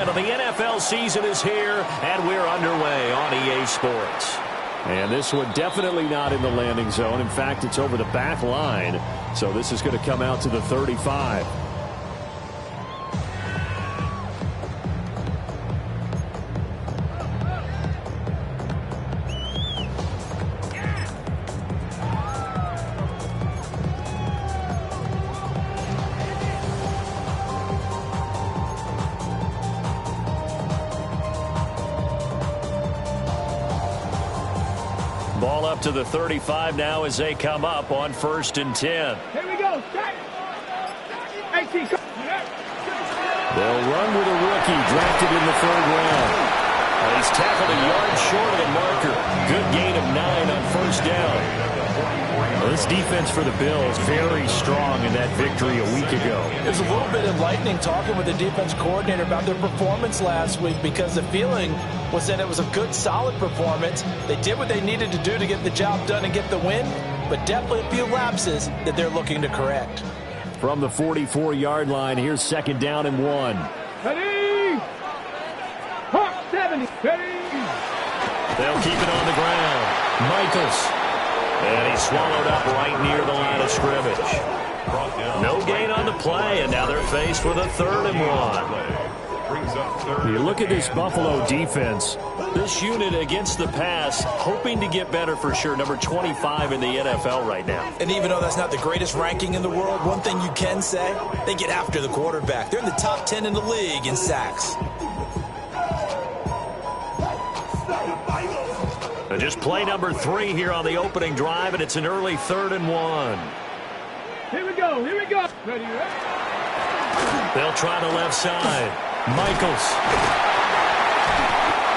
The NFL season is here, and we're underway on EA Sports. And this one definitely not in the landing zone. In fact, it's over the back line. So this is going to come out to the 35. Ball up to the 35 now as they come up on 1st and 10. Here we go. They'll run with a rookie drafted in the 3rd round. He's tackled a yard short of the marker. Good gain of 9 on 1st down. Well, this defense for the Bills very strong in that victory a week ago. It was a little bit enlightening talking with the defense coordinator about their performance last week, because the feeling was that it was a good, solid performance. They did what they needed to do to get the job done and get the win, but definitely a few lapses that they're looking to correct. From the 44-yard line, here's 2nd down and 1. Ready? Hawk 70. Ready? They'll keep it on the ground. Michaels. And he's swallowed up right near the line of scrimmage. No gain on the play, and now they're faced with a 3rd and 1. You look at this Buffalo defense. This unit against the pass, hoping to get better for sure. Number 25 in the NFL right now. And even though that's not the greatest ranking in the world, one thing you can say, they get after the quarterback. They're in the top 10 in the league in sacks. Just play number 3 here on the opening drive, and it's an early 3rd and 1. Here we go. Here we go. Ready? They'll try the left side. Michaels.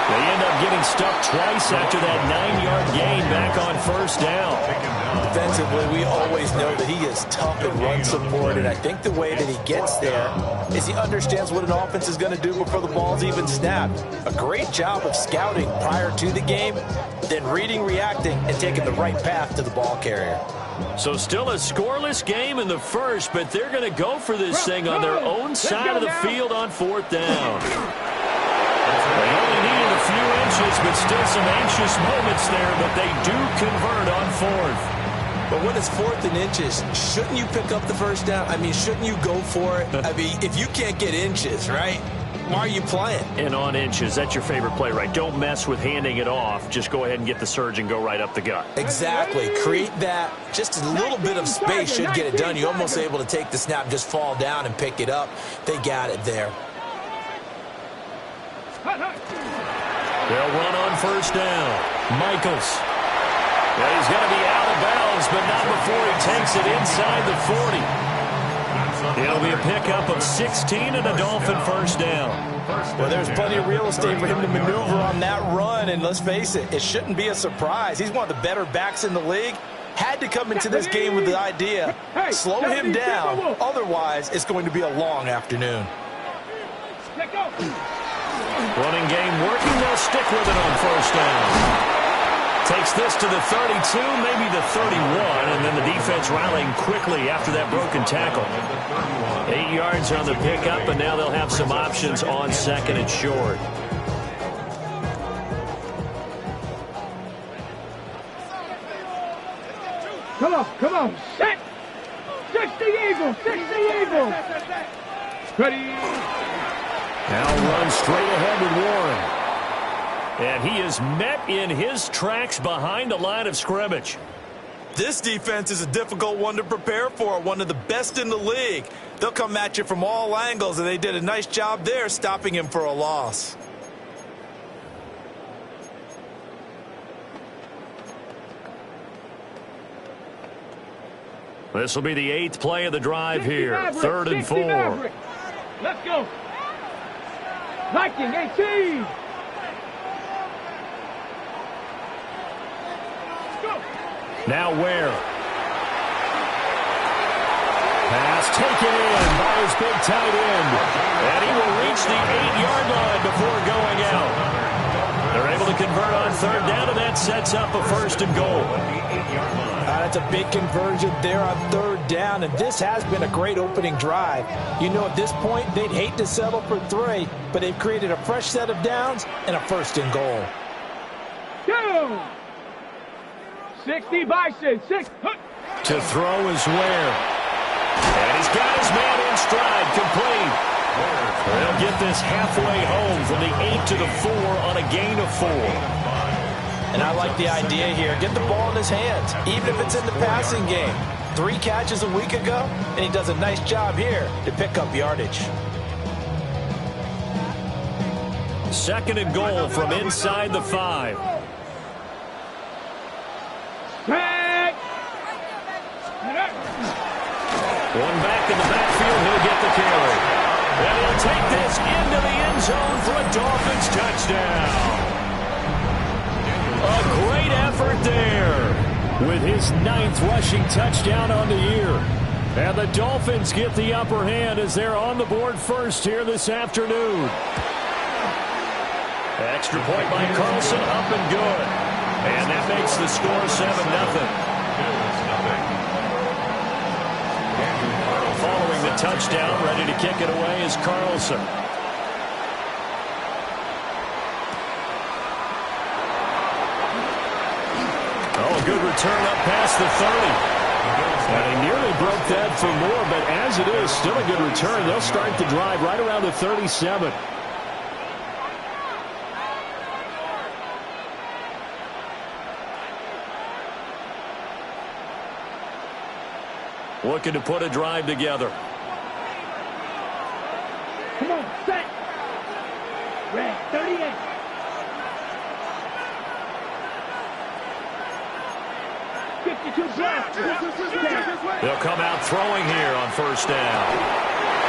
They end up getting stuck twice after that 9-yard gain back on 1st down. Defensively, we always know that he is tough and run support, and I think the way that he gets there is he understands what an offense is going to do before the ball's even snapped. A great job of scouting prior to the game, then reading, reacting, and taking the right path to the ball carrier. So still a scoreless game in the 1st, but they're going to go for this thing on their own side of the field on 4th down. They only needed a few inches, but still some anxious moments there, but they do convert on 4th. But when it's 4th and inches, shouldn't you pick up the 1st down? I mean, shouldn't you go for it? I mean, if you can't get inches, right, why are you playing? And on inches, that's your favorite play, right? Don't mess with handing it off. Just go ahead and get the surge and go right up the gut. Exactly. Create that. Just a little bit of space should get it done. You're almost able to take the snap, just fall down and pick it up. They got it there. They'll run on 1st down. Michaels. Well, he's going to be out of bounds, but not before he takes it inside the 40. It'll be a pickup of 16 and a Dolphin 1st down. Well, there's plenty of real estate for him to maneuver on that run, and let's face it, it shouldn't be a surprise. He's one of the better backs in the league. Had to come into this game with the idea, slow him down, otherwise it's going to be a long afternoon. Running game working, they'll stick with it on 1st down. Takes this to the 32, maybe the 31, and then the defense rallying quickly after that broken tackle. 8 yards on the pickup, and now they'll have some options on 2nd and short. Come on, come on. Set. 60 Eagles, 60 Eagles. Ready. Now run straight ahead with Warren. And he is met in his tracks behind the line of scrimmage. This defense is a difficult one to prepare for, one of the best in the league. They'll come at you from all angles, and they did a nice job there stopping him for a loss. This will be the 8th play of the drive here. 3rd and 4. Let's go. Viking 18. Now where? Pass taken in by his big tight end. And he will reach the 8-yard line before going out. They're able to to convert on third down, and that sets up a 1st and goal. That's a big conversion there on third down, and this has been a great opening drive. You know, at this point, they'd hate to settle for 3, but they've created a fresh set of downs and a 1st and goal. 2. 60 Bison. 6. To throw is Ware. And he's got his man in stride, complete. They'll get this halfway home from the 8 to the 4 on a gain of 4. And I like the idea here. Get the ball in his hands, even if it's in the passing game. 3 catches a week ago, and he does a nice job here to pick up yardage. 2nd and goal from inside the 5. One back in the backfield, he'll get the carry. And he'll take this into the end zone for a Dolphins touchdown. A great effort there. With his 9th rushing touchdown on the year. And the Dolphins get the upper hand as they're on the board first here this afternoon. Extra point by Carlson, up and good. And that makes the score 7-0. Following the touchdown, ready to kick it away is Carlson. Oh, a good return up past the 30. And he nearly broke that for more, but as it is, still a good return. They'll start the drive right around the 37. Looking to put a drive together. Come on, set. Red, 38. They'll come out throwing here on 1st down.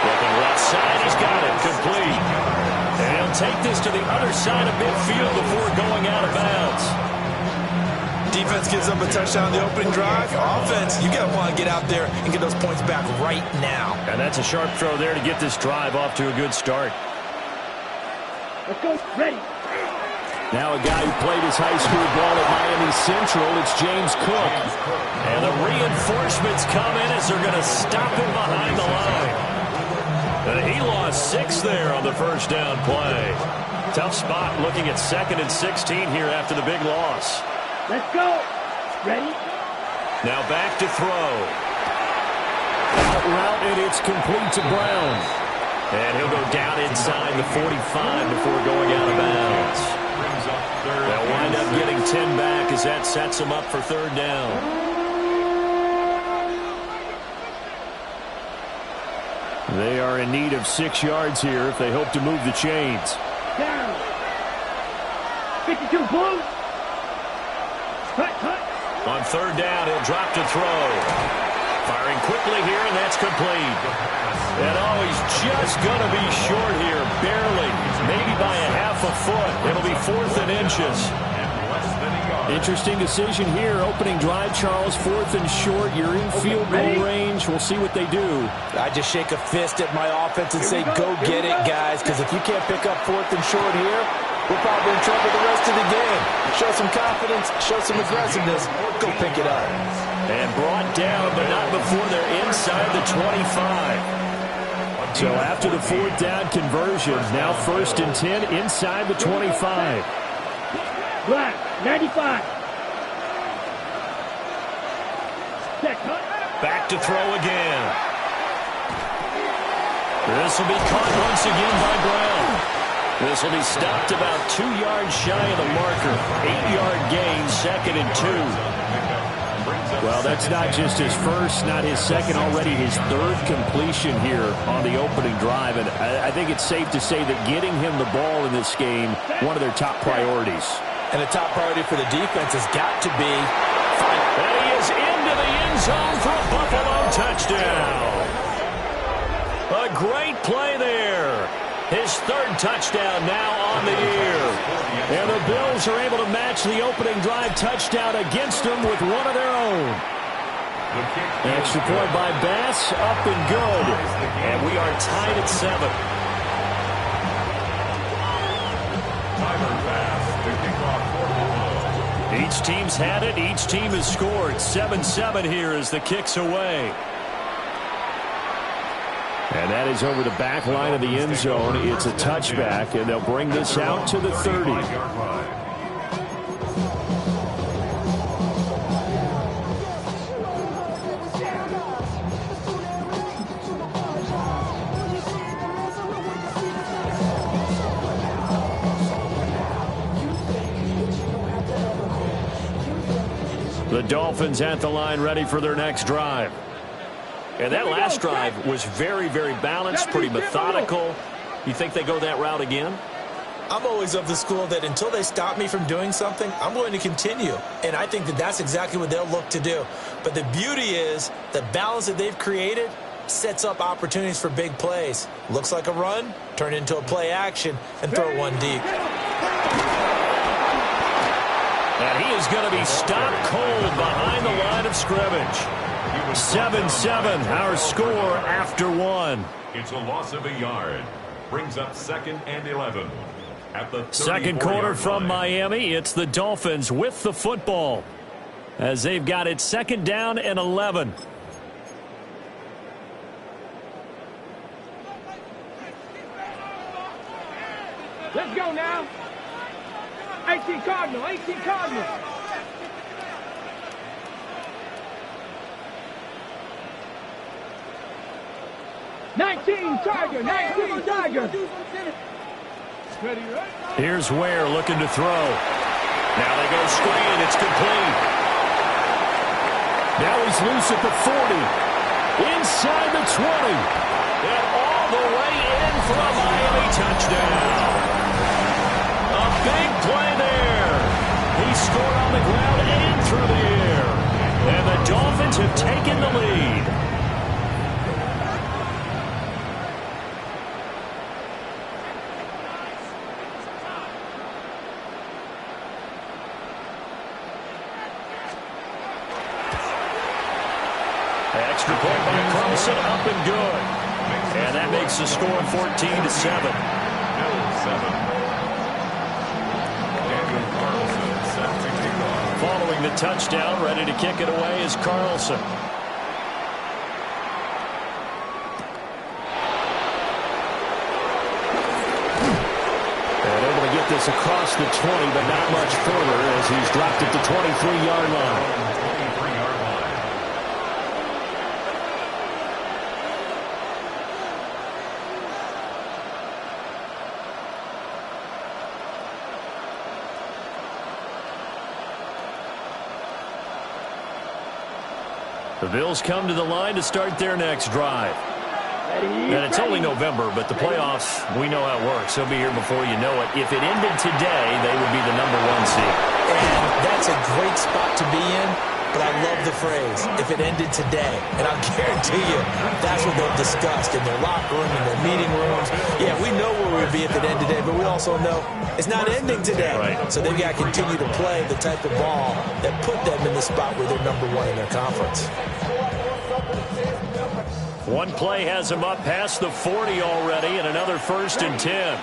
Looking left side, he's got it, complete. And he'll take this to the other side of midfield before going out of bounds. Defense gives up a touchdown on the opening drive. Offense, you got to want to get out there and get those points back right now. And that's a sharp throw there to get this drive off to a good start. Let's go, ready. Now a guy who played his high school ball at Miami Central, it's James Cook. And the reinforcements come in as they're going to stop him behind the line. And he lost 6 there on the 1st down play. Tough spot looking at 2nd and 16 here after the big loss. Let's go. Ready? Now back to throw. Out route, and it's complete to Brown. And he'll go down inside the 45 before going out of bounds. They'll wind up getting 10 back as that sets them up for 3rd down. They are in need of 6 yards here if they hope to move the chains. Down. 52 blue. Cut. On 3rd down, he'll drop to throw. Firing quickly here, and that's complete. And he's just going to be short here, barely. Maybe by a half a foot. It'll be 4th and inches. Interesting decision here. Opening drive, Charles. 4th and short. You're in field goal range. We'll see what they do. I just shake a fist at my offense and say, go get it, guys. Because if you can't pick up 4th and short here, we're probably in trouble the rest of the game. Show some confidence, show some aggressiveness, go pick it up. And brought down, but not before they're inside the 25. So after the 4th down conversion, now 1st and 10 inside the 25. Black, 95. Back to throw again. This will be caught once again by Brown. This will be stopped about 2 yards shy of the marker. 8-yard gain, 2nd and 2. Well, that's not just his first, not his second, already his 3rd completion here on the opening drive. And I think it's safe to say that getting him the ball in this game, one of their top priorities. And the top priority for the defense has got to be and he is into the end zone for a Buffalo touchdown. A great play there. His 3rd touchdown now on the year. And the Bills are able to match the opening drive touchdown against them with one of their own. Extra point by Bass, up and good. And we are tied at 7. Each team's had it. Each team has scored. 7-7 here as the kick's away. And that is over the back line of the end zone. It's a touchback, and they'll bring this out to the 30. The Dolphins at the line, ready for their next drive. And that last drive was very, very balanced, pretty methodical. You think they go that route again? I'm always of the school that until they stop me from doing something, I'm going to continue. And I think that that's exactly what they'll look to do. But the beauty is the balance that they've created sets up opportunities for big plays. Looks like a run, turn into a play action, and throw one deep. And he is going to be stopped cold behind the line of scrimmage. 7-7, our score after one. It's a loss of a yard. Brings up 2nd and 11. At the second quarter from line. Miami, it's the Dolphins with the football as they've got it 2nd down and 11. Let's go now. 18 Cardinal, 18 Cardinal. Tiger, 19 Tiger. Here's Ware looking to throw. Now they go screen. It's complete. Now he's loose at the 40. Inside the 20. And all the way in for a Miami touchdown. A big play there. He scored on the ground and through the air. And the Dolphins have taken the lead. Extra point by Carlson, up and good. And that makes the score 14-7. Following the touchdown, ready to kick it away is Carlson. And able to get this across the 20, but not much further as he's dropped at the 23-yard line. The Bills come to the line to start their next drive. And it's only November, but the playoffs, we know how it works. They'll be here before you know it. If it ended today, they would be the #1 seed. And that's a great spot to be in, but I love the phrase, if it ended today. And I'll guarantee you, that's what they'll discuss in their locker room, in their meeting rooms. Yeah, we know where we'd be if it ended today, but we also know it's not ending today. Right. So they've got to continue to play the type of ball that put them in the spot where they're #1 in their conference. One play has him up past the 40 already, and another 1st and 10.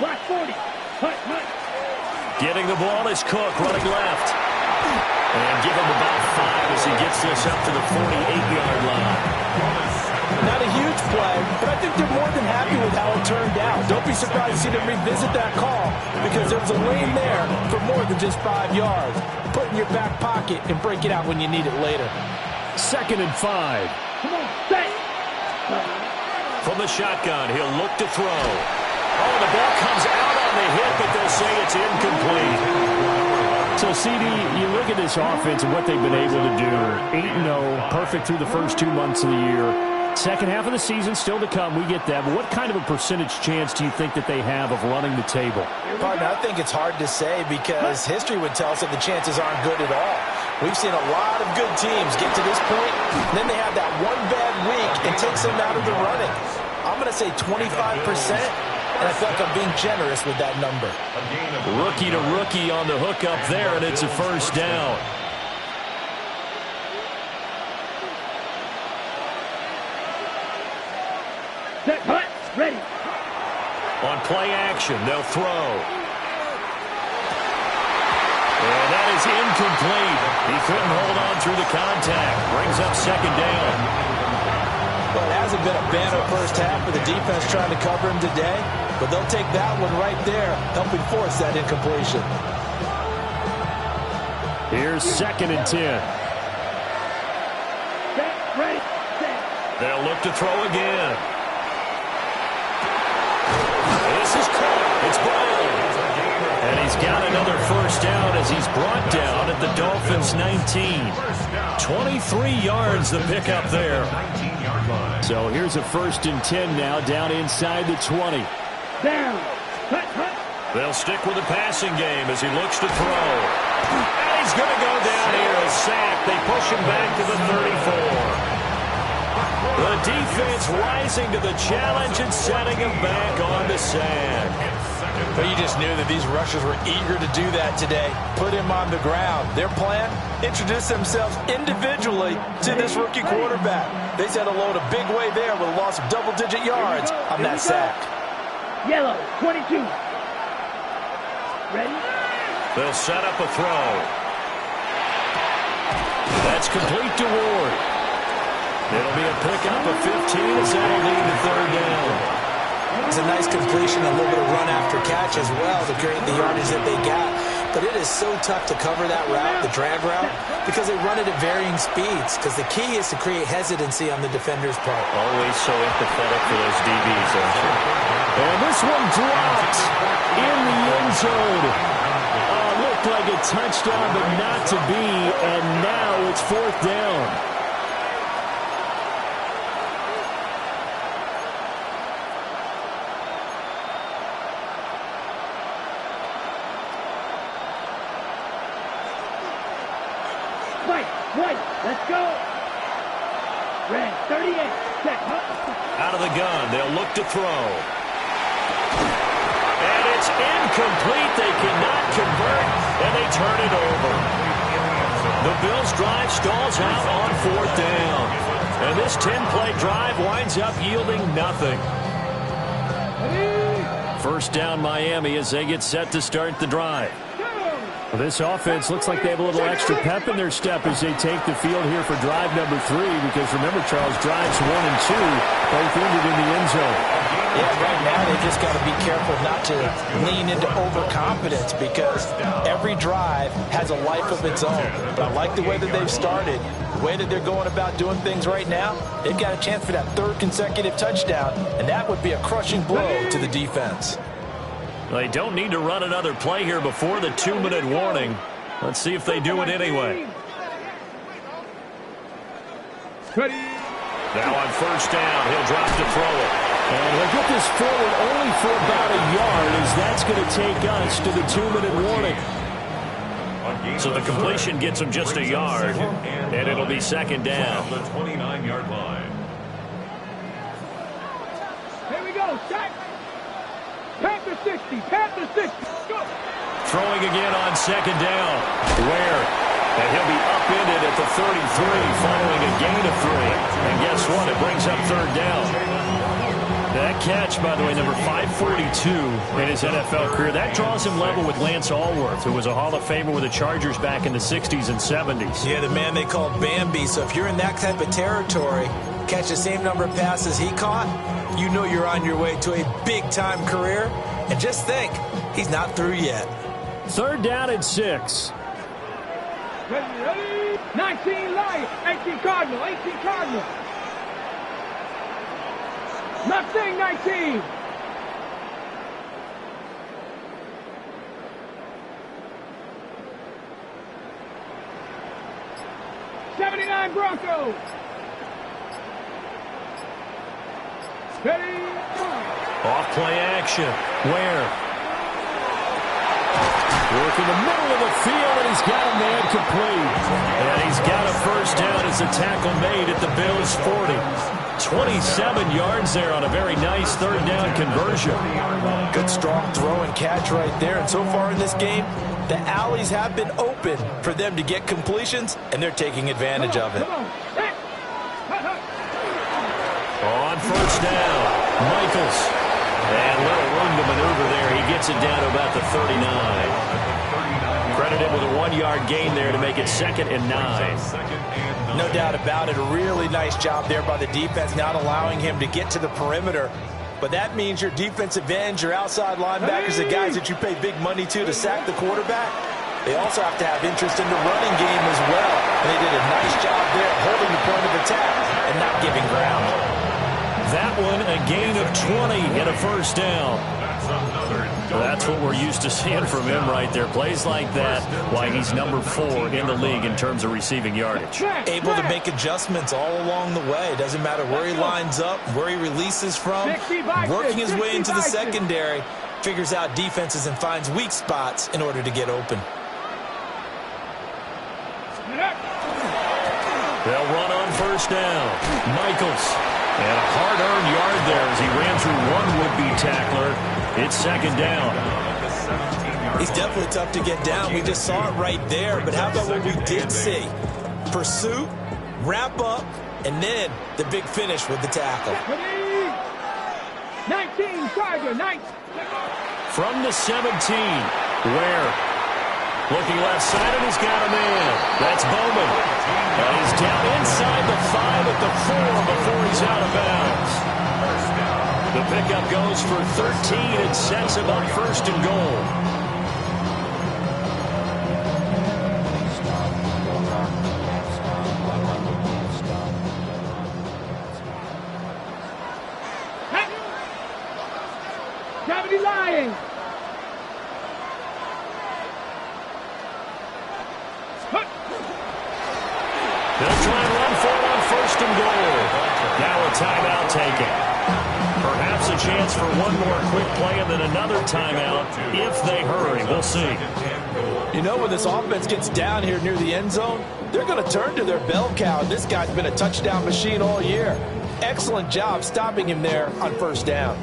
Black 40. Hut. Getting the ball is Cook, running left. And give him about 5 as he gets this up to the 48-yard line. Not a huge play, but I think they're more than happy with how it turned out. Don't be surprised to see them revisit that call because there was a lane there for more than just 5 yards. Put it in your back pocket and break it out when you need it later. 2nd and 5. Come on, set. From the shotgun, he'll look to throw. Oh, the ball comes out on the hit, but they'll say it's incomplete. So, CD, you look at this offense and what they've been able to do. 8-0, perfect through the first 2 months of the year. Second half of the season still to come. We get that. But what kind of a percentage chance do you think that they have of running the table? Partner, I think it's hard to say because history would tell us that the chances aren't good at all. We've seen a lot of good teams get to this point, and then they have that one bad week and takes them out of the running. I'm going to say 25%, and I feel like I'm being generous with that number. Rookie to rookie on the hook up there, and it's a 1st down. Set, hut, ready. On play action, they'll throw. And that is incomplete. He couldn't hold on through the contact. Brings up second down. Well, it hasn't been a banner first half for the defense trying to cover him today, but they'll take that one right there, helping force that incompletion. Here's 2nd and 10. They'll look to throw again. This is caught. It's ball. And he's got another first down as he's brought down at the Dolphins' 19. 23 yards the pickup there. So here's a 1st and 10 now, down inside the 20. Down. They'll stick with the passing game as he looks to throw. And he's going to go down here, a sack. They push him back to the 34. The defense rising to the challenge and setting him back on the sack. But you just knew that these rushers were eager to do that today. Put him on the ground. Their plan, introduce themselves individually to this rookie quarterback. They set a load a big way there with a loss of double-digit yards on that sack. Yellow, 22. Ready? They'll set up a throw. That's complete to Ward. It'll be a pickup of 15 as that'll lead to 3rd down. It's a nice completion, a little bit of run after catch as well to create the yardage that they got. But it is so tough to cover that route, the drag route, because they run it at varying speeds. Because the key is to create hesitancy on the defender's part. Always so empathetic for those DBs, aren't you? And this one dropped in the end zone. Looked like a touchdown, but not to be. And now it's 4th down. White, let's go. Red, 38, check. Out of the gun, they'll look to throw. And it's incomplete. They cannot convert, and they turn it over. The Bills' drive stalls out on 4th down. And this 10-play drive winds up yielding nothing. 1st down Miami as they get set to start the drive. Well, this offense looks like they have a little extra pep in their step as they take the field here for drive number 3, because remember, Charles, drives 1 and 2 both ended in the end zone. Yeah, right now they just got to be careful not to lean into overconfidence, because every drive has a life of its own. But I like the way that they've started, the way that they're going about doing things right now. They've got a chance for that 3rd consecutive touchdown, and that would be a crushing blow to the defense. They don't need to run another play here before the 2-minute warning. Let's see if they do it anyway. Now on 1st down, he'll drop to throw it. And he'll get this forward only for about a yard, as that's going to take us to the 2-minute warning. So the completion gets him just a yard, and it'll be 2nd down. The 29-yard line. Here we go, check. Panther 60, Panther 60, go! Throwing again on 2nd down. Ware. And he'll be upended at the 33 following a gain of 3. And guess what? It brings up 3rd down. That catch, by the way, number 542 in his NFL career, that draws him level with Lance Allworth, who was a Hall of Famer with the Chargers back in the 60s and 70s. Yeah, the man they called Bambi. So if you're in that type of territory, catch the same number of passes he caught, you know you're on your way to a big-time career. And just think, he's not through yet. 3rd down and 6. Ready, 19 Lions, 18 Cardinal, 18 Cardinal. Not saying 19. '79 Broncos. Ready? Off play action. Ware. Work in the middle of the field, and he's got a man complete. And he's got a 1st down as the tackle made at the Bills' 40. 27 yards there on a very nice 3rd down conversion. Good strong throw and catch right there. And so far in this game, the alleys have been open for them to get completions, and they're taking advantage of it. On 1st down, Michaels. And little room to maneuver there. He gets it down to about the 39. Credit it with a 1-yard gain there to make it 2nd and 9. No doubt about it. A really nice job there by the defense, not allowing him to get to the perimeter. But that means your defensive ends, your outside linebackers, the guys that you pay big money to sack the quarterback, they also have to have interest in the running game as well. And they did a nice job there holding the point of attack and not giving ground. That one, a gain of 20 and a first down. That's what we're used to seeing from him right there. Plays like that, why he's number 4 in the league in terms of receiving yardage. Able to make adjustments all along the way. Doesn't matter where he lines up, where he releases from. Working his way into the secondary, figures out defenses and finds weak spots in order to get open. They'll run on first down. Michaels. And a hard-earned yard there as he ran through one would-be tackler. It's 2nd down. He's definitely tough to get down. We just saw it right there. But how about what we did see? Pursuit, wrap up, and then the big finish with the tackle. 19, Tiger, 19. From the 17, Ware. Looking left side, and he's got a man. That's Bowman. And he's down inside the 5 at the 4 before he's out of bounds. The pickup goes for 13 and sets him up 1st and goal. Gravity lying. They'll try and run for it on 1st and goal. Now a timeout taken. Perhaps a chance for one more quick play and then another timeout if they hurry. We'll see. You know, when this offense gets down here near the end zone, they're going to turn to their bell cow. This guy's been a touchdown machine all year. Excellent job stopping him there on 1st down.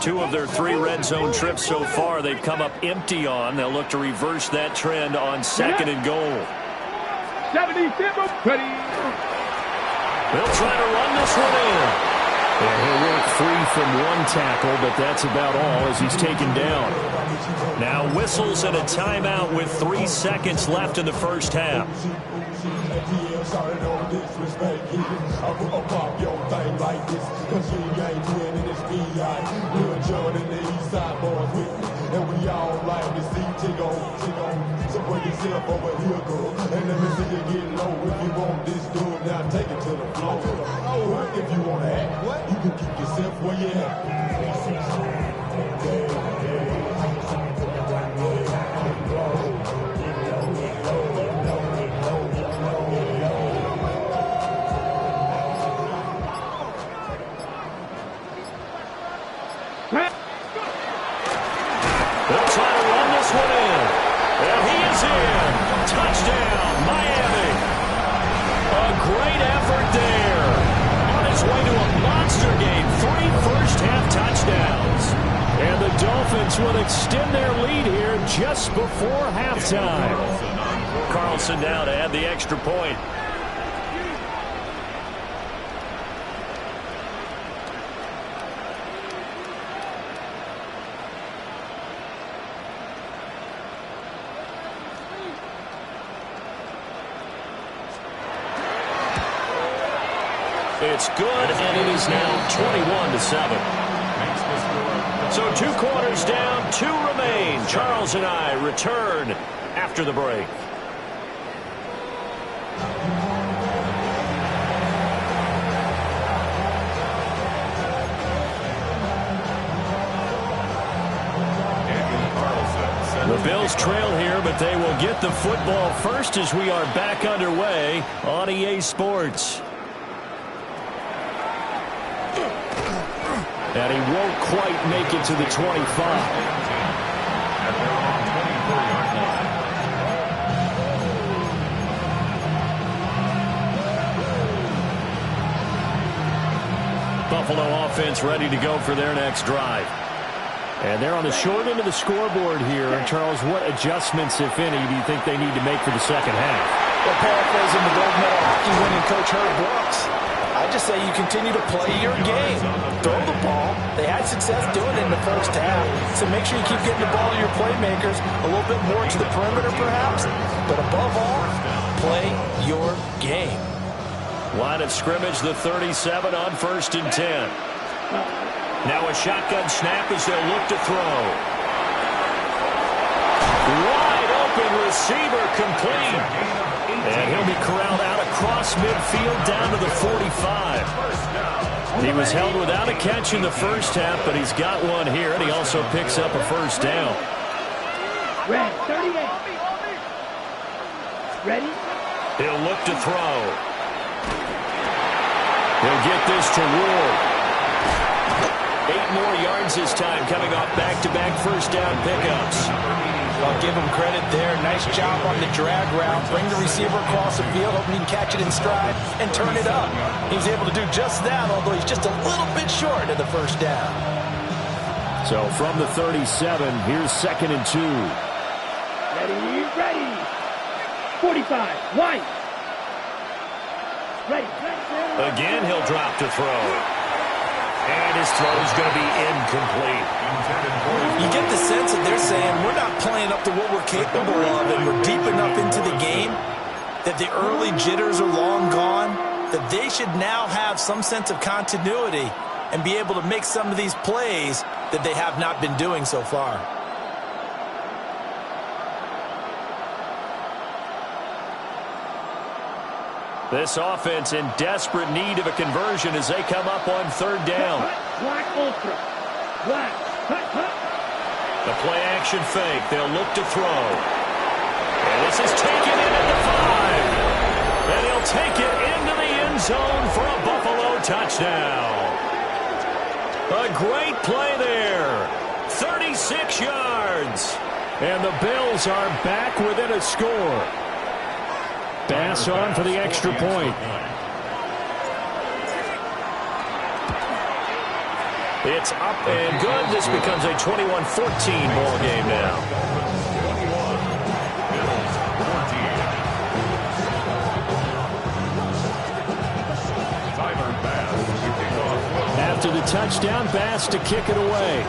Two of their 3 red zone trips so far, they've come up empty on. They'll look to reverse that trend on 2nd and goal. 77, ready. They'll try to run this one in. And he'll work free from one tackle, but that's about all as he's taken down. Now whistles and a timeout with 3 seconds left in the first half. And we all like to see Tigo. So bring yourself over here, girl. And let me see you get low. If you want this good, now take it to the floor. Oh, if you want to act, you can keep yourself where you at. They'll try to run this one in. And he is in. Touchdown, Miami. A great effort there. On his way to a monster game. 3 first-half touchdowns. And the Dolphins will extend their lead here just before halftime. Carlson now to add the extra point. It's good, and it is now 21-7. So 2 quarters down, 2 remain. Charles and I return after the break. The Bills trail here, but they will get the football first as we are back underway on EA Sports. And he won't quite make it to the 25. Buffalo offense ready to go for their next drive. And they're on the short end of the scoreboard here. And Charles, what adjustments, if any, do you think they need to make for the second half? Well, paraphrasing the gold medal hockey winning coach Herb Brooks, I just say you continue to play your game. Throw the ball. They had success doing it in the first half, so make sure you keep getting the ball to your playmakers, a little bit more to the perimeter perhaps, but above all, play your game. Line of scrimmage, the 37 on 1st and 10. Now a shotgun snap as they'll look to throw. Wide open receiver complete. And he'll be corralled out across midfield down to the 45. He was held without a catch in the first half, but he's got one here, and he also picks up a first down. Red, 38. Ready? He'll look to throw. He'll get this to Ward. 8 more yards this time, coming off back-to-back first down pickups. I'll give him credit there. Nice job on the drag route. Bring the receiver across the field, hoping he can catch it in stride and turn it up. He was able to do just that, although he's just a little bit short of the first down. So from the 37, here's 2nd and 2. Ready, ready. 45, White. Ready. Again, he'll drop to throw. And his throw is going to be incomplete. You get the sense that they're saying we're not playing up to what we're capable of, and we're deep enough into the game that the early jitters are long gone, that they should now have some sense of continuity and be able to make some of these plays that they have not been doing so far. This offense in desperate need of a conversion as they come up on 3rd down. Black ultra. Black. Cut. The play action fake. They'll look to throw. And this is taken in at the 5. And he'll take it into the end zone for a Buffalo touchdown. A great play there. 36 yards. And the Bills are back within a score. Bass on for the extra point. It's up and good. This becomes a 21-14 ball game now. After the touchdown, Bass to kick it away.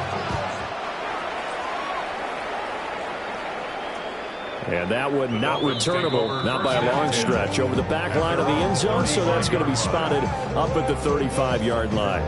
And that one not returnable, not by a long stretch, over the back line of the end zone, so that's going to be spotted up at the 35-yard line.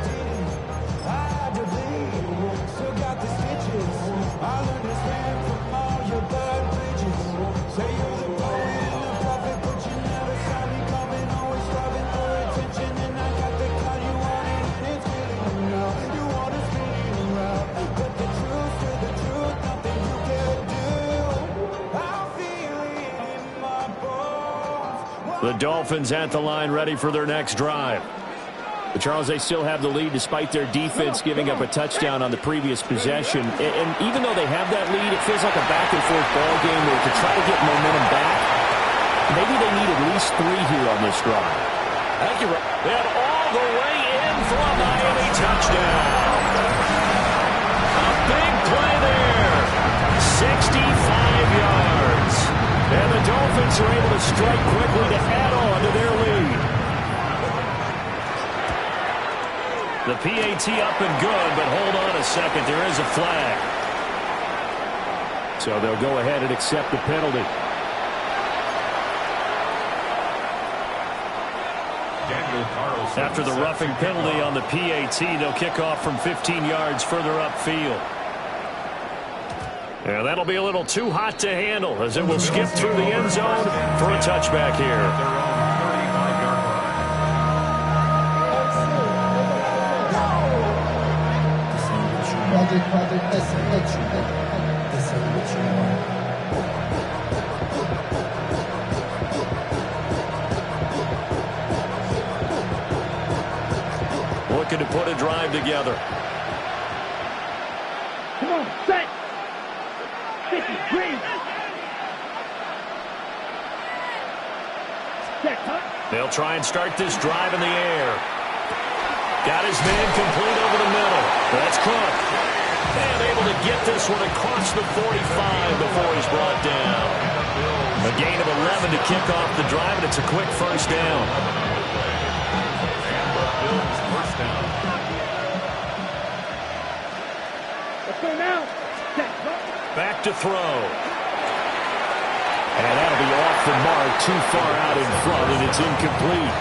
The Dolphins at the line ready for their next drive. But Charles, they still have the lead despite their defense giving up a touchdown on the previous possession. And even though they have that lead, it feels like a back-and-forth ball game where to try to get momentum back, maybe they need at least 3 here on this drive. Thank you. And all the way in for a Miami touchdown. A big play there. 65 yards. And the Dolphins are able to strike quickly to add on to their lead. The PAT up and good, but hold on a second. There is a flag. So they'll go ahead and accept the penalty. After the roughing penalty on the PAT, they'll kick off from 15 yards further upfield. And that'll be a little too hot to handle as it will skip through the end zone for a touchback here. Looking to put a drive together. Come on, set. 50, green. Set, huh? They'll try and start this drive in the air. Got his man complete over the middle. That's Cook. And able to get this one across the 45 before he's brought down. A gain of 11 to kick off the drive, and it's a quick first down. Let's go now. Back to throw. And that'll be off the mark, too far out in front, and it's incomplete.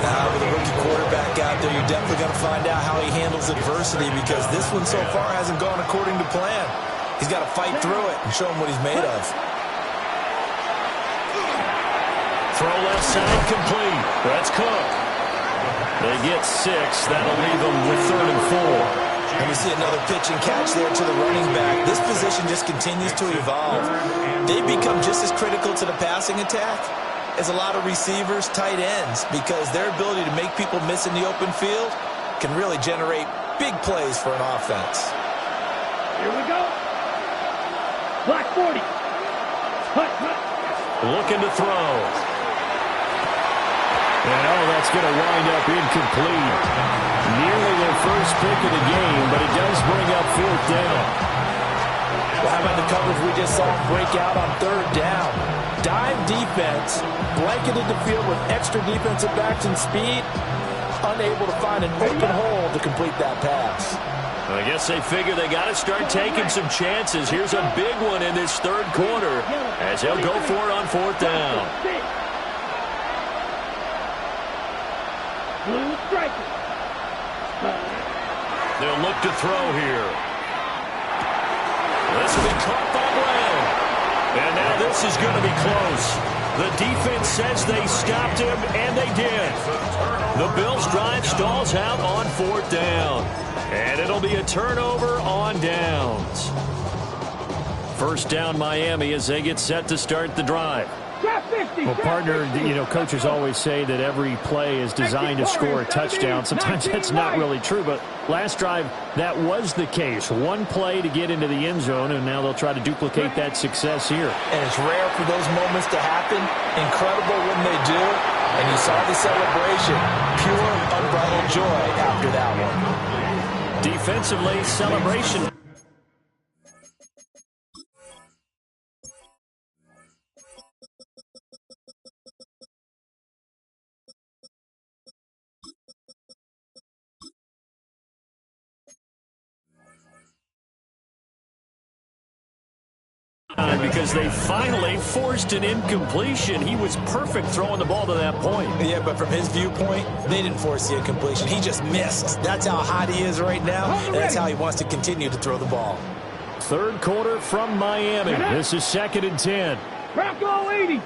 With a rookie quarterback out there, you're definitely going to find out how he handles adversity, because this one so far hasn't gone according to plan. He's got to fight through it and show him what he's made of. Throw left side complete. That's Cook. They get 6. That'll leave them with 3rd and 4. And we see another pitch and catch there to the running back. This position just continues to evolve. They've become just as critical to the passing attack as a lot of receivers, tight ends, because their ability to make people miss in the open field can really generate big plays for an offense. Here we go. Black 40. Looking to throw. And that's going to wind up incomplete. Nearly their first pick of the game, but it does bring up 4th down. Well, how about the coverage we just saw break out on 3rd down? Dime defense, blanketed the field with extra defensive backs and speed, unable to find an open hole to complete that pass. I guess they figure they got to start taking some chances. Here's a big one in this 3rd quarter as they'll go for it on 4th down. Blue striker. They'll look to throw here. This will be caught by Brown. And now this is going to be close. The defense says they stopped him, and they did. The Bills' drive stalls out on 4th down. And it'll be a turnover on downs. 1st down Miami as they get set to start the drive. Well, partner, coaches always say that every play is designed to score a touchdown. Sometimes that's not really true, but last drive, that was the case. One play to get into the end zone, and now they'll try to duplicate that success here. And it's rare for those moments to happen. Incredible when they do. And you saw the celebration. Pure, unbridled joy after that one. Defensively, celebration. Because they finally forced an incompletion. He was perfect throwing the ball to that point. Yeah, but from his viewpoint, they didn't force the incompletion. He just missed. That's how hot he is right now, and that's how he wants to continue to throw the ball. 3rd quarter from Miami. This is 2nd and 10. Bronco 80.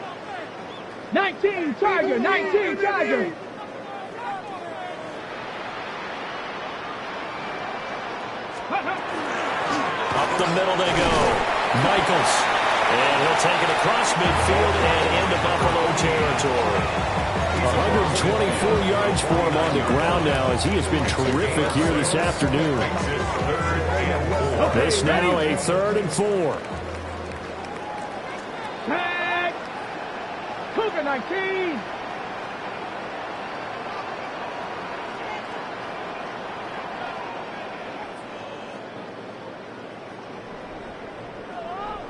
19 Charger. 19 Charger. Up the middle they go. Michaels. And he'll take it across midfield and into Buffalo territory. 124 yards for him on the ground now as he has been terrific here this afternoon. This now a 3rd and 4. Tag. Cougar 19.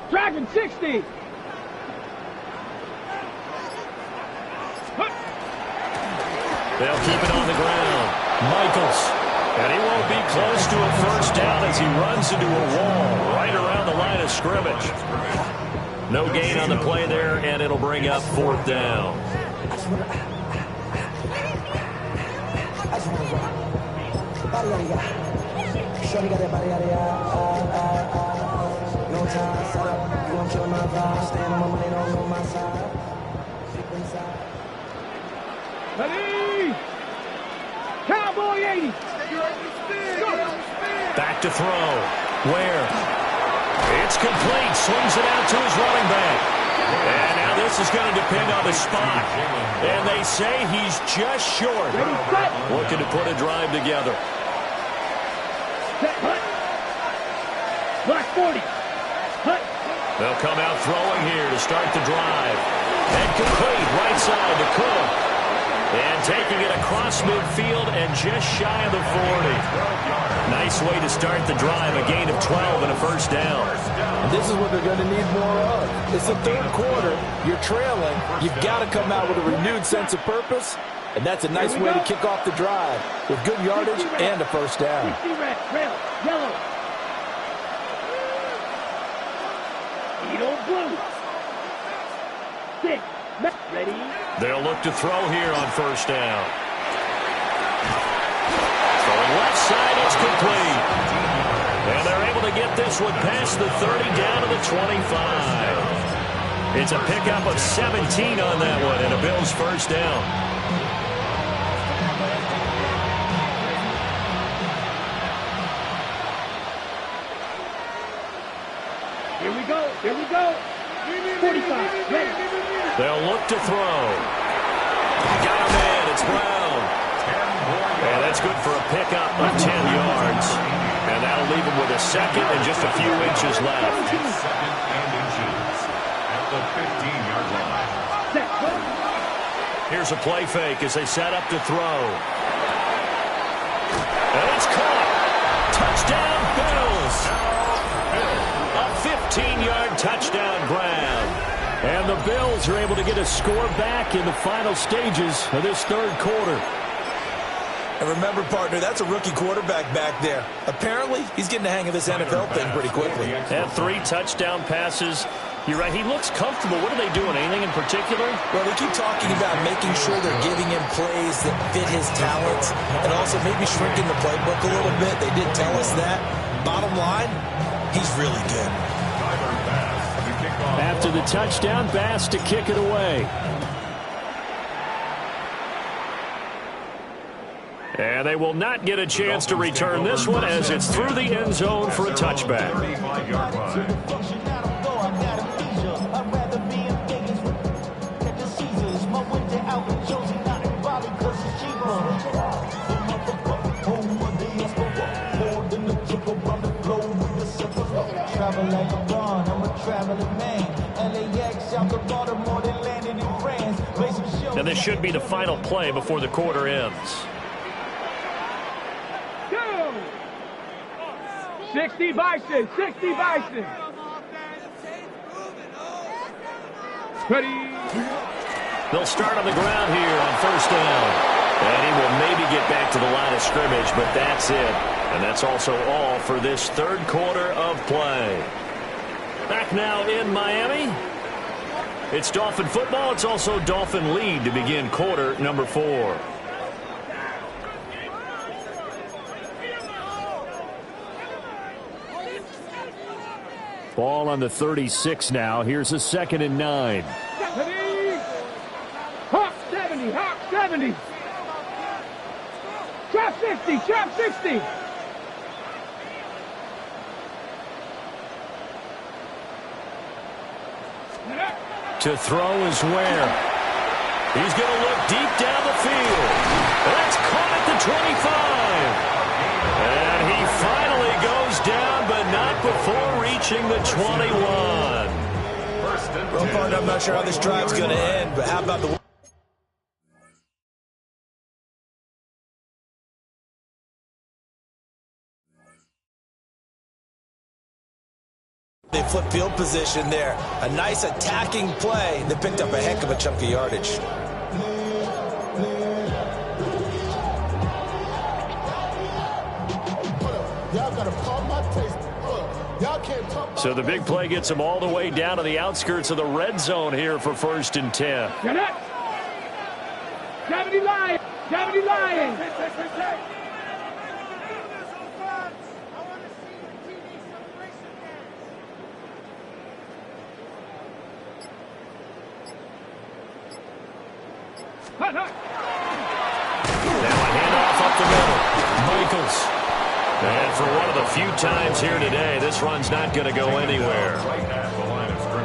Dragon 60. They'll keep it on the ground. Michaels. And he won't be close to a 1st down as he runs into a wall right around the line of scrimmage. No gain on the play there, and it'll bring up 4th down. Ready. Cowboy 80. Back to throw. Where? It's complete. Swings it out to his running back. And now this is going to depend on the spot. And they say he's just short. Looking to put a drive together. Black 40. They'll come out throwing here to start the drive. And complete right side to Cook. And taking it across midfield and just shy of the 40. Nice way to start the drive, a gain of 12 and a first down. And this is what they're going to need more of. It's the third quarter. You're trailing. You've got to come out with a renewed sense of purpose. And that's a nice way to kick off the drive with good yardage and a first down. Yellow. Eagle blue. 6. Ready? They'll look to throw here on first down. Throwing left side, it's complete. And they're able to get this one past the 30 down to the 25. It's a pickup of 17 on that one and a Bills first down. Here we go. 45. Ready. They'll look to throw. Got a man. It's Brown. And that's good for a pickup of 10 yards. And that'll leave him with a second and just a few inches left. Second and inches at the 15-yard line. Here's a play fake as they set up to throw. And it's caught. Touchdown, Bills. A 15-yard touchdown grab. And the Bills are able to get a score back in the final stages of this third quarter. And remember, partner, that's a rookie quarterback back there. Apparently, he's getting the hang of this NFL thing pretty quickly. And 3 touchdown passes. You're right, he looks comfortable. What are they doing? Anything in particular? Well, they keep talking about making sure they're giving him plays that fit his talents and also maybe shrinking the playbook a little bit. They did tell us that. Bottom line, he's really good. After the touchdown, Bass to kick it away. And they will not get a chance to return this one as it's through the end zone for a touchback. 35-yard line. And this should be the final play before the quarter ends. 60 Bison. Ready. They'll start on the ground here on first down. And he will maybe get back to the line of scrimmage, but that's it. And that's also all for this third quarter of play. Back now in Miami. It's Dolphin football. It's also Dolphin lead to begin quarter number 4. Ball on the 36 now. Here's a 2nd and 9. Hawk 70. Trap 60. To throw is Ware. He's going to look deep down the field. That's caught at the 25. And he finally goes down, but not before reaching the 21. Well, partner, I'm not sure how this drive's going to end, but how about the... They flip field position there. A nice attacking play that picked up a heck of a chunk of yardage. So the big play gets him all the way down to the outskirts of the red zone here for 1st and 10. Gravity Lion. Now a handoff up the middle. Michaels. And for one of the few times here today, this run's not going to go anywhere.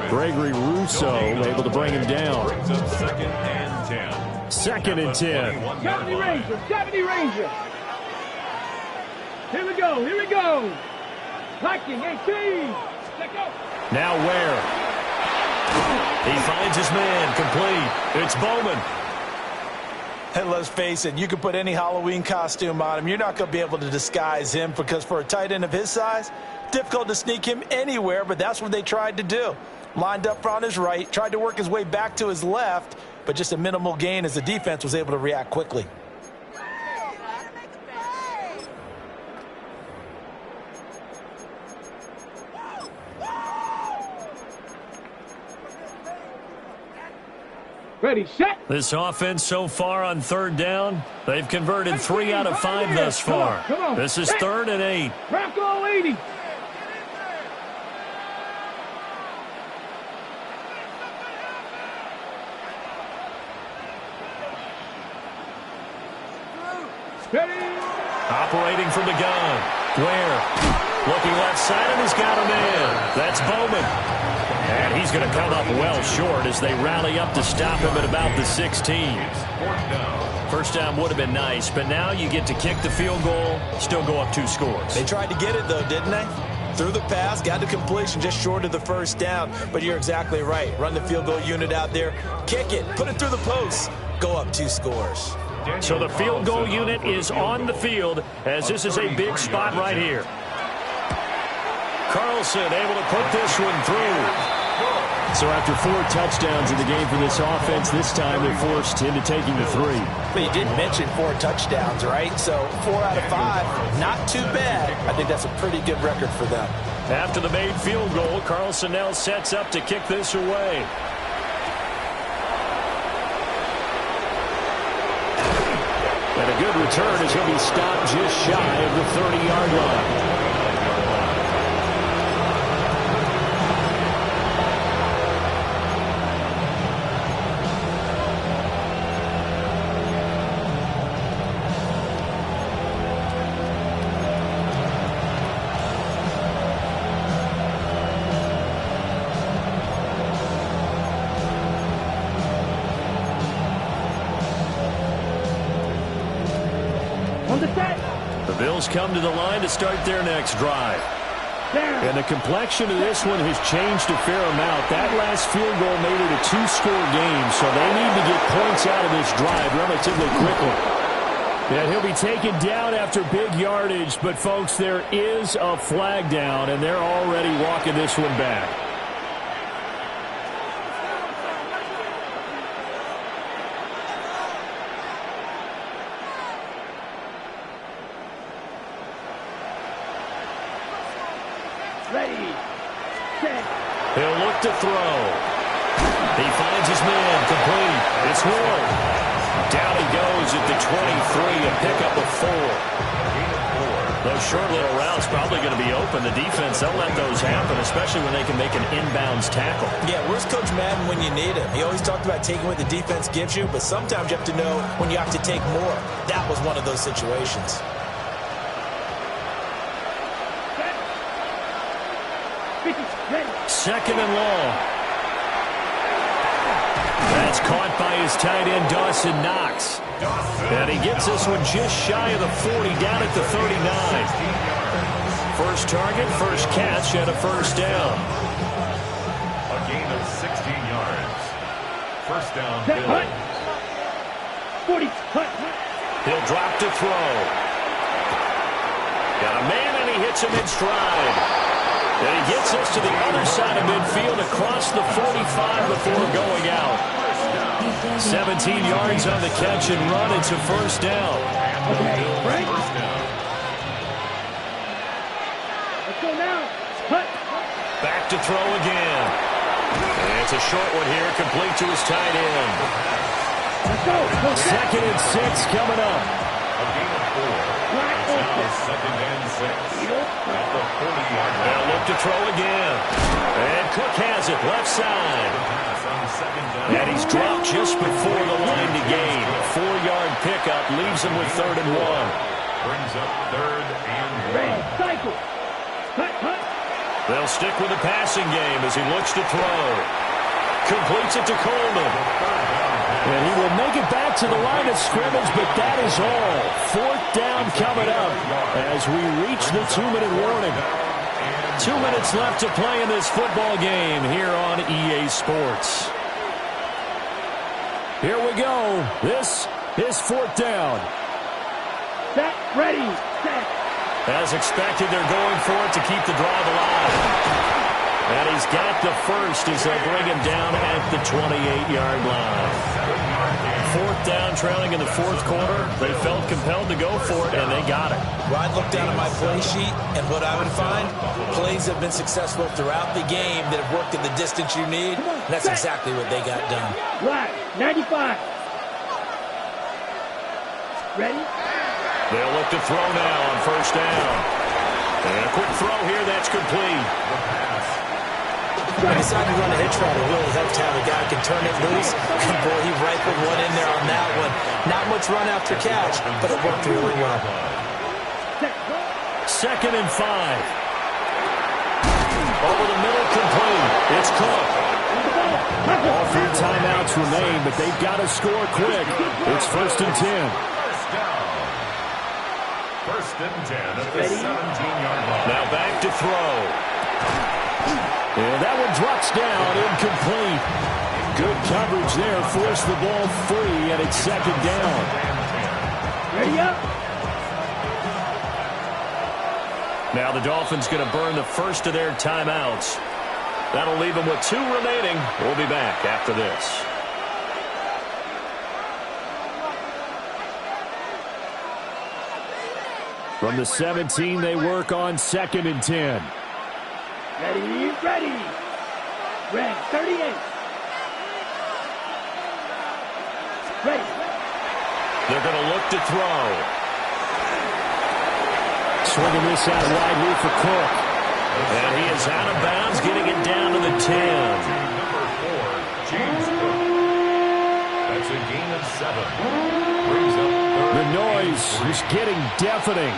Gregory Rousseau able to bring him down. 2nd and 10. 2nd and 10. 70 Ranger. Here we go. Viking 18. Let go. Now Ware. He finds his man complete. It's Bowman. And let's face it, you can put any Halloween costume on him. You're not going to be able to disguise him because for a tight end of his size, difficult to sneak him anywhere, but that's what they tried to do. Lined up on his right, tried to work his way back to his left, but just a minimal gain as the defense was able to react quickly. Ready, set. This offense so far on third down, they've converted 3 out of 5 thus far. Come on. This is 3rd and 8. Bronco 80. Steady. Operating from the gun. Ware looking left side, and he's got a man. That's Bowman. And he's going to come up well short as they rally up to stop him at about the 16. First down would have been nice, but now you get to kick the field goal, still go up 2 scores. They tried to get it, though, didn't they? Threw the pass, got the completion just short of the first down. But you're exactly right. Run the field goal unit out there, kick it, put it through the post, go up 2 scores. So the field goal unit is on the field as this is a big spot right here. Carlson able to put this one through. So after 4 touchdowns in the game for this offense, this time they're forced into taking the 3. But you did mention 4 touchdowns, right? So 4 out of 5, not too bad. I think that's a pretty good record for them. After the made field goal, Carlson now sets up to kick this away. And a good return as he'll be stopped just shy of the 30-yard line. The Bills come to the line to start their next drive. And the complexion of this one has changed a fair amount. That last field goal made it a 2-score game, so they need to get points out of this drive relatively quickly. And he'll be taken down after big yardage, but, folks, there is a flag down, and they're already walking this one back. He'll look to throw. He finds his man complete. It's Ward. Down he goes at the 23, a pickup of 4. Those short little routes probably going to be open. The defense, they'll let those happen, especially when they can make an inbounds tackle. Yeah, where's Coach Madden when you need him? He always talked about taking what the defense gives you, but sometimes you have to know when you have to take more. That was one of those situations. Second and long. That's caught by his tight end, Dawson Knox. And he gets this one just shy of the 40, down at the 39. First target, first catch, and a first down. A gain of 16 yards. First down, Bills. 40. He'll drop to throw. Got a man, and he hits him in stride. And he gets us to the other side of midfield across the 45 before going out. 17 yards on the catch and run. It's a first down. Okay, Frank. Let's go now. Cut. Back to throw again. And it's a short one here, complete to his tight end. Let's go. Second and 6 coming up. A gain of 4. It's now 2nd and 6. At the 40-yard line. They'll look to throw again. And Cook has it, left side. And he's dropped just before the line to gain. 4-yard pickup leaves him with 3rd and 1. Brings up 3rd and 1. Cycle. Cut. They'll stick with the passing game as he looks to throw. Completes it to Coleman. And he will make it back to the line of scrimmage, but that is all. 4th down coming up as we reach the 2-minute warning. 2 minutes left to play in this football game here on EA Sports. Here we go. This His fourth down. Set, ready, set. As expected, they're going for it to keep the drive alive. And he's got the first as they bring him down at the 28-yard line. Fourth down, trailing in the fourth quarter. They felt compelled to go for it, and they got it. Well, I'd look down at my play sheet, and what I would find, plays have been successful throughout the game that have worked in the distance you need. And that's exactly what they got done. Right, 95. Ready? They'll look to throw now on first down. And a quick throw here, that's complete. I decided to run a hitch route. It really helped to have a guy who can turn it loose. And boy, he rifled one in there on that one. Not much run after catch, but it worked really well. 2nd and 5. Over the middle, complete. It's Cook. All 3 timeouts remain, but they've got to score quick. It's 1st and 10. First and 10 at the 17-yard line. Now back to throw. And that one drops down, incomplete. Good coverage there, forced the ball free, and it's 2nd down. Ready up. Now the Dolphins going to burn the first of their timeouts. That'll leave them with 2 remaining. We'll be back after this. From the 17, they work on 2nd and 10. Ready, ready. Red, 38. Ready. They're going to look to throw. Swinging this out wide here for Cook. And he is out of bounds, getting it down to the 10. Number 4, James Cook. That's a gain of 7. Brings up third. The noise is getting deafening.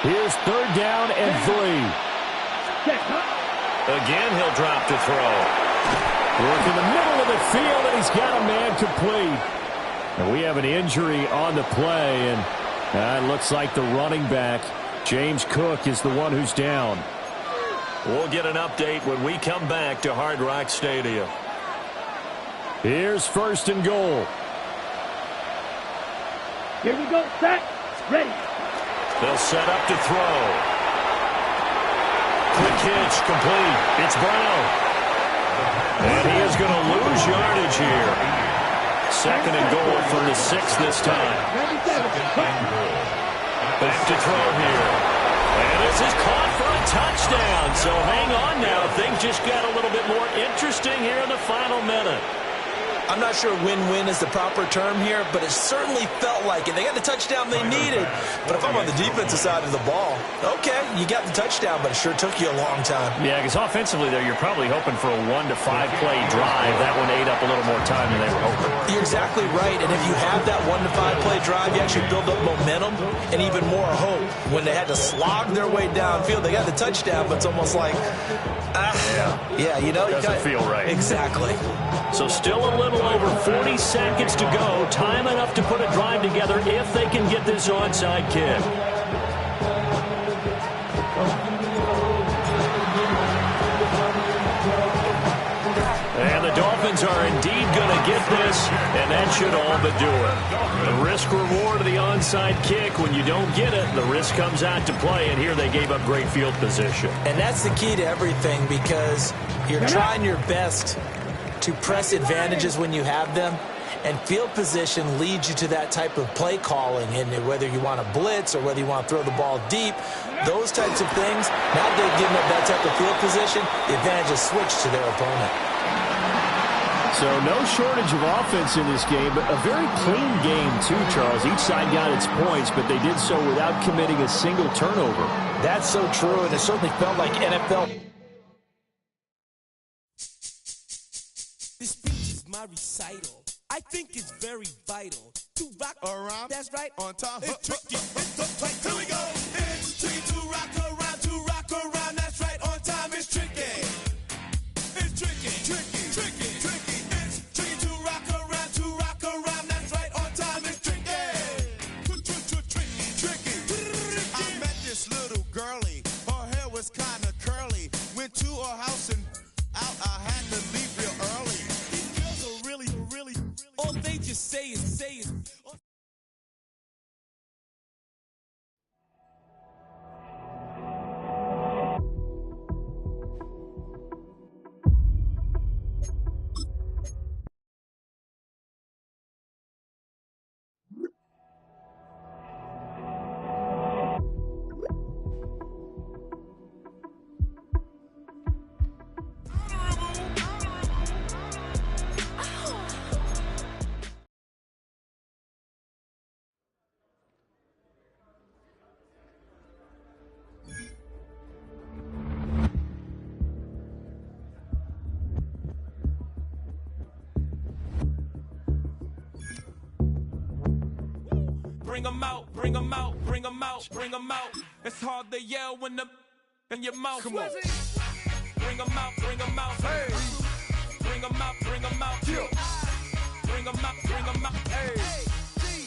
Here's 3rd down and 3. Set, huh? Again, he'll drop to throw. Work in the middle of the field, and he's got a man complete. And we have an injury on the play, and it looks like the running back, James Cook, is the one who's down. We'll get an update when we come back to Hard Rock Stadium. Here's 1st and goal. Here we go, set, ready. They'll set up to throw. Quick hitch, complete. It's Brown. And he is going to lose yardage here. 2nd and goal from the 6 this time. Back to throw here. And this is caught for a touchdown. So hang on now. Things just got a little bit more interesting here in the final minute. I'm not sure win-win is the proper term here, but it certainly felt like it. They got the touchdown they needed. But if I'm on the defensive side of the ball, okay, you got the touchdown, but it sure took you a long time. Yeah, because offensively there, you're probably hoping for a 1 to 5 play drive. That one ate up a little more time than they were hoping. You're exactly right, and if you have that 1 to 5 play drive, you actually build up momentum and even more hope. When they had to slog their way downfield, they got the touchdown, but it's almost like, yeah, you know. Doesn't feel right. Exactly. So still a little over 40 seconds to go. Time enough to put a drive together if they can get this onside kick. And the Dolphins are indeed going to get this, and that should all but do it. The risk-reward of the onside kick, when you don't get it, the risk comes out to play, and here they gave up great field position. And that's the key to everything, because you're trying your best to press advantages when you have them, and field position leads you to that type of play calling, and whether you want to blitz or whether you want to throw the ball deep, those types of things, now they've given up that type of field position, the advantage is switched to their opponent. So no shortage of offense in this game, but a very clean game too, Charles. Each side got its points, but they did so without committing a single turnover. That's so true, and it certainly felt like NFL. This speech is my recital. I think it's very vital to rock around. That's right. On time. It's tricky. It's the play. Here we go. It's tricky to rock around. To rock around. That's right. On time. It's tricky. It's tricky. Tricky. Tricky. Tricky. It's tricky to rock around. To rock around. That's right. On time. It's tricky. Tricky. Tricky. I met this little girlie. Her hair was kind of curly. Went to her house and out. I had to leave real early. These girls are really, all they just say is bring 'em out, bring 'em out, bring 'em out, bring 'em out. It's hard to yell when the in your mouth. Come on. Bring 'em out, bring 'em out. Hey. Bring 'em out, bring 'em out. Yeah. Bring 'em out, bring 'em out. Hey.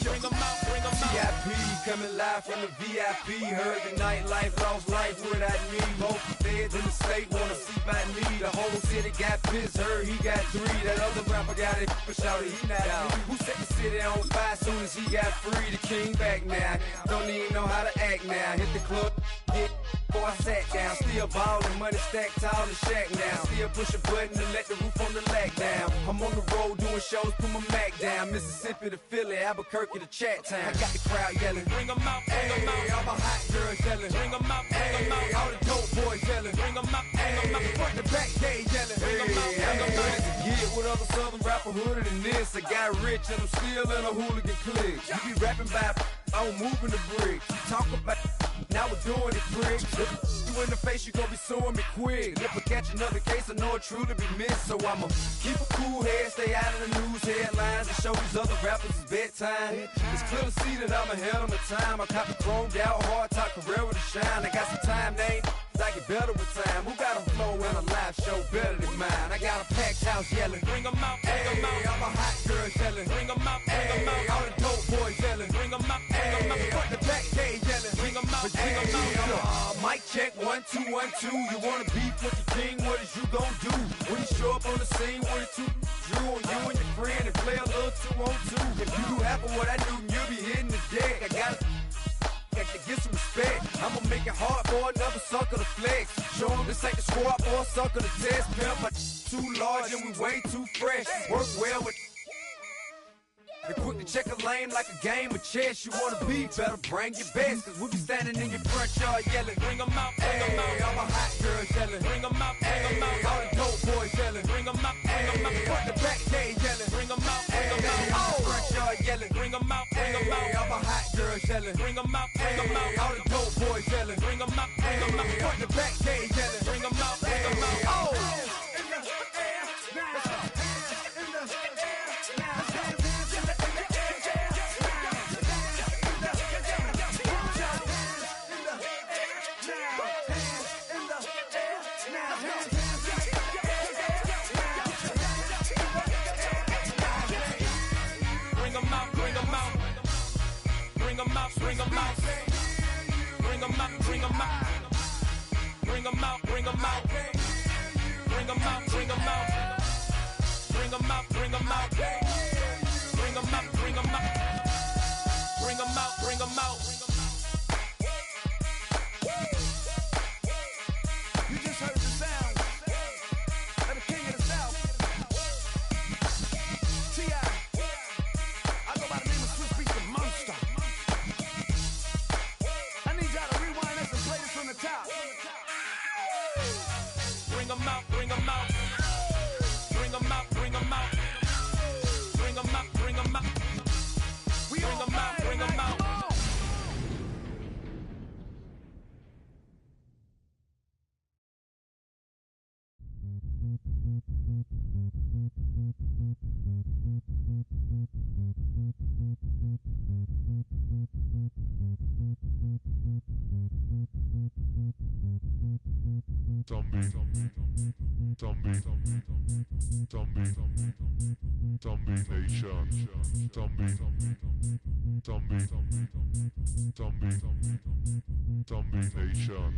Bring 'em out, bring 'em out. VIP coming live from the VIP. Heard the nightlife, lost life without me. Both feds in the state wanna see by me. The whole city got pissed, heard he got 3. That other rapper got it, but shouted he not out. Who set the city on fire soon as he got free? The king back now, don't even know how to act now. Hit the club, hit. Before I sat down, still ballin', money stacked tall in shack now. Still push a button to let the roof on the lag down. I'm on the road doing shows, put my Mac down. Mississippi to Philly, Albuquerque to Chat Town. I got the crowd yelling, bring 'em out, bring 'em out. All my hot girls yelling, bring 'em out, bring 'em out. All the dope boys yelling, bring 'em out, bring 'em out. Front the back gate yelling, bring 'em out, bring 'em out. Get with other southern rapper hooded than this. I got rich and I'm still in a hooligan clique. You be rapping by, I'm moving the bricks. Talk about, now we're doing it, pricks. You in the face, you gon' be suing me quick. If I catch another case, I know it truly be missed. So I'ma keep a cool head, stay out of the news headlines, and show these other rappers it's bedtime. It's clear to see that I'm ahead of my time. I cop the chromed out, hard top career with a shine. I got some time, name. I get better with time. Who got a flow and a live show better than mine? I got a packed house yelling, bring 'em out, bring 'em out. All my hot girls yelling, bring 'em out, bring 'em out. All the dope boys yelling, bring 'em out, bring 'em out. Front the back gate yelling, bring 'em out, bring 'em out. Mic check 1 2 1 2. You wanna beef with the king? What is you gon' do when you show up on the scene? With a 2 drew on you and your friend and play a little 2 on 2. If you do half of what I do, you'll be hitting the deck. I gotta get some respect. I'ma make it hard for another sucker to flex. Show 'em this ain't the squad for a sucker to test. Pimp, my too large and we way too fresh. Work well with. And quick to check a lane like a game of chess. You wanna be better, bring your best. Cause we be standing in your front yard yelling, bring 'em out, bring 'em out. All my hot girls yelling, bring 'em out, bring 'em out. All the dope boys yelling, bring 'em out, bring 'em out. Front the back gate yelling, bring 'em out, bring 'em out. All the front yard yelling, bring 'em out, bring 'em out. All my hot girls yelling, bring 'em out, bring 'em out. All the dope boys yelling, bring 'em out, bring 'em out. Front the back gate yelling, bring 'em out, bring 'em out. Oh! Bring 'em out, bring 'em out. Bring 'em out, bring 'em out. Bring 'em out, bring 'em out. Bring 'em out, bring 'em out. Bring 'em out, bring 'em out. Bring 'em out, bring 'em out. Bring 'em out, bring 'em out. You just heard the sound of the king of the South. T.I. I go by the name of Swiss Beats the Monster. I need y'all to rewind this and play this from the top. Bring 'em out, bring 'em out. Bring 'em out, bring 'em out. Bring 'em out, bring 'em out. Bring 'em out, bring 'em out. Zombie Nation. Zombie Nation. Zombie Nation.